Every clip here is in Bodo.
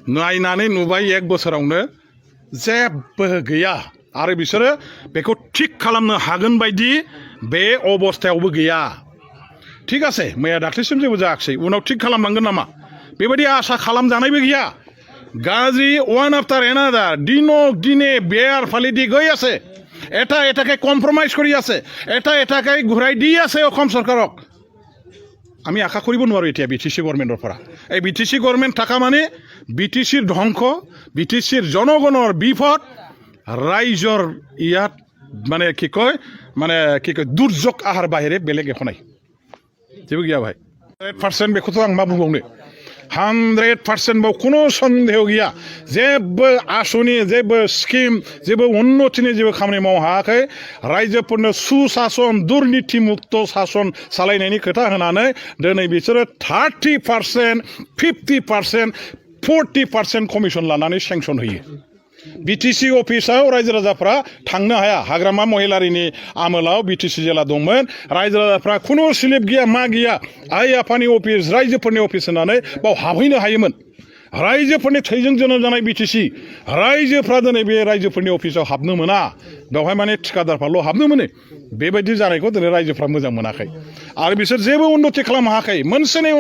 नायनानै नुबाय 1 बोसोरावनो जेबो गैया आरो बिसोरो बेखौ थिक खालामनो हागोन बायदि बे अबस्थायावबो गैया। ठीक আছে मैया दाख्लैसिम जेबो जायाखै उनाव थिक खालामनांगोन नामा बेबायदि आसा खालामजानायबो गैया। গাজী ওয়ান আফটার এনাদার দিনক দিনে বেয়ার ফালি দি গৈ আছে। এটা এটাকে কম্প্রমাইজ কৰি আছে, এটা এটাকে ঘূৰাই দি আছে অসম চৰকাৰক। আমি আশা কৰিব নোৱাৰো এতিয়া বিটিসি গভৰ্ণমেণ্টৰ পৰা। এই বিটিসি গভৰ্ণমেণ্ট থকা মানে বিটিসিৰ ধ্বংস, বিটিসিৰ জনগণৰ বিপদ, ৰাইজৰ ইয়াত মানে কি কয় দুৰ্যোগ আহাৰ বাহিৰে বেলেগ একো নাই। जेबो गैया भाई 100% बेखौथ' आं मा बुंबावनो 100% बाव खुनु सन्देह गैया। जेबो आसनि जेबो स्किम जेबो उन्नतिनि जेबो खामानि मावनो हायाखै। रायजोफोरनो सुशासन दुर्नीति मुक्त शासन सालायनायनि खोथा होनानै दिनै बिसोरो 30%, 50%, 40% कमिसन लानानै सेंसन होयो। बिटिसि अफिसाव रायजो राजाफ्रा थांनो हाया। हाग्रामा महिलारिनि आमोलाव बिटिसि जेला दंमोन। रायजो राजाफ्रा खुनु स्लिप गैया मा गैया आइ आफानि अफिस रायजोफोरनि अफिस होननानै बाव हाबहैनो हायोमोन। रायजोफोरनि थैजों जोनोम जानाय बिटिसि रायजोफ्रा दिनै बे रायजोफोरनि अफिसाव हाबनो मोना। बेवहाय माने ठिकादारफ्राल' हाबनो मोनो। बेबायदि जानायखौ दिनै रायजोफ्रा मोजां मोनाखै आरो बिसोर जेबो उन्नति खालामनो हायाखै। मोनसेनि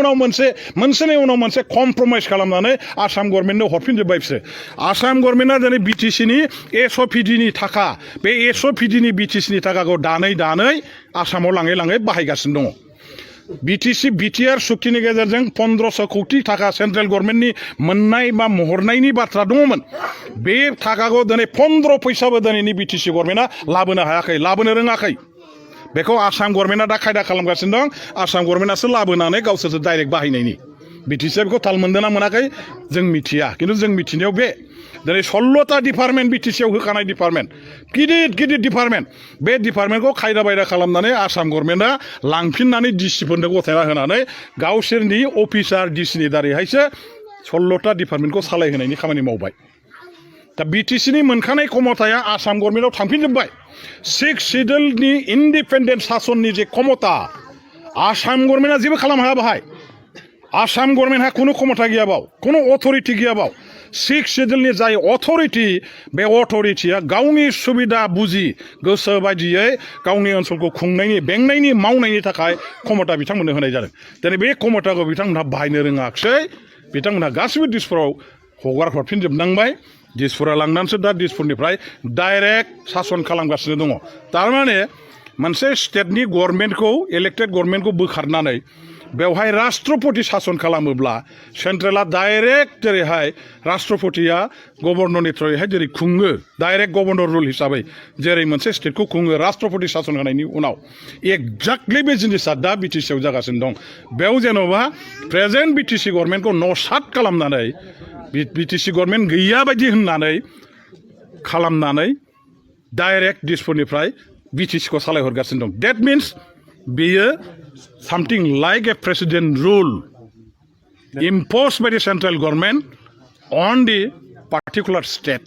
उनाव मोनसे कम्प्रमाइज खालामनानै आसाम गभर्नमेन्टनो हरफिनजोब्बाय बिसोर। आसाम गभर्नमेन्टआ दिनै बिटिसिनि एसअपिडिनि थाखा बे एसअपिडिनि बिटिसिनि थाखाखौ दानै आसामाव लाङै बाहायगासिनो दङ। बिटिसि बिटिआर सुक्तिनि गेजेरजों 1500 कौटि थाखा सेन्ट्रेल गभर्नमेन्टनि मोननाय बा महरनायनि बाथ्रा दङमोन। बे थाखाखौ दिनै 15 फैसाबो दिनैनि बिटिसि गभर्नमेन्टआ लाबोनो हायाखै, लाबोनो रोङाखै। बेखौ आसाम गभर्नमेन्टआ दा खायदा खालामगासिनो दं। आसाम गभर्नमेन्टआसो लाबोनानै गावसोरसो डाइरेक्ट बाहायनायनि। बिटिसिआ बेखौ थाल मोनदोंना मोनाखै जों मिथिया, खिन्थु जों मिथिनायाव बे दिनै 16टा डिपार्टमेन्ट बिटिसिआव होखानाय डिपार्टमेन्ट गिदिर डिपार्टमेन्ट बे डिपार्टमेन्टखौ खायदा बायदा खालामनानै आसाम गभर्नमेन्टआ लांफिननानै डिसिफोरनो गथायना होनानै गावसोरनि अफिसार डिसिनि दारैहायसो 16टा डिपार्टमेन्टखौ सालायहोनायनि खामानि मावबाय। दा बिटिसिनि मोनखानाय क्षमताया आसाम गभर्नमेन्टआव थांफिनजोब्बाय। 6 सिडुलनि इन्डिपेन्डेन्ट शासननि जे क्षमता आसाम गभर्नमेन्टआ जेबो खालामनो हाया बाहाय। आसाम गभर्नमेन्टहा खुनु क्षमता गैया बाव, खुनु अथरिटि गैया बाव। 6 सिडुलनि जाय अथरिटि बे अथरिटिया गावनि सुबिदा बुजि गोसो बायदियै गावनि ओनसोलखौ खुंनायनि बेंनायनि मावनायनि थाखाय क्षमता बिथांमोननो होनाय जादों। दिनै बे क्षमताखौ बिथांमोनहा बाहायनो रोङाखसै। बिथांमोनहा गासिबो दिसपुराव हगार हरफिनजोबनांबाय। दिसपुरा लांनानैसो दा दिसपुरनिफ्राय डाइरेक्ट सासन खालामगासिनो दङ। थारमाने मोनसे स्टेटनि गभर्नमेन्टखौ इलेक्टेड गभर्नमेन्टखौ बोखारनानै बेवहाय राष्ट्रपति शासन खालामोब्ला सेन्ट्रेला डाइरेक्ट जेरैहाय राष्ट्रपतिया गभर्नरनि थ्रुयैहाय जेरै खुङो डाइरेक्ट गभर्नर रुल हिसाबै जेरै मोनसे स्टेटखौ खुङो राष्ट्रपति शासन होनायनि उनाव एक्जाक्टलि बे जिनिसा दा बिटिसिआव जागासिनो दं। बेयाव जेन'बा प्रेजेन्ट बिटिसि गभर्नमेन्टखौ नसात खालामनानै बिटिसि गभर्नमेन्ट गैया बायदि होननानै खालामनानै डाइरेक्ट दिसपुरनिफ्राय बिटिसिखौ सालायहरगासिनो दं। डेट मिन्स बेयो something like a president rule imposed by the central government on the particular state.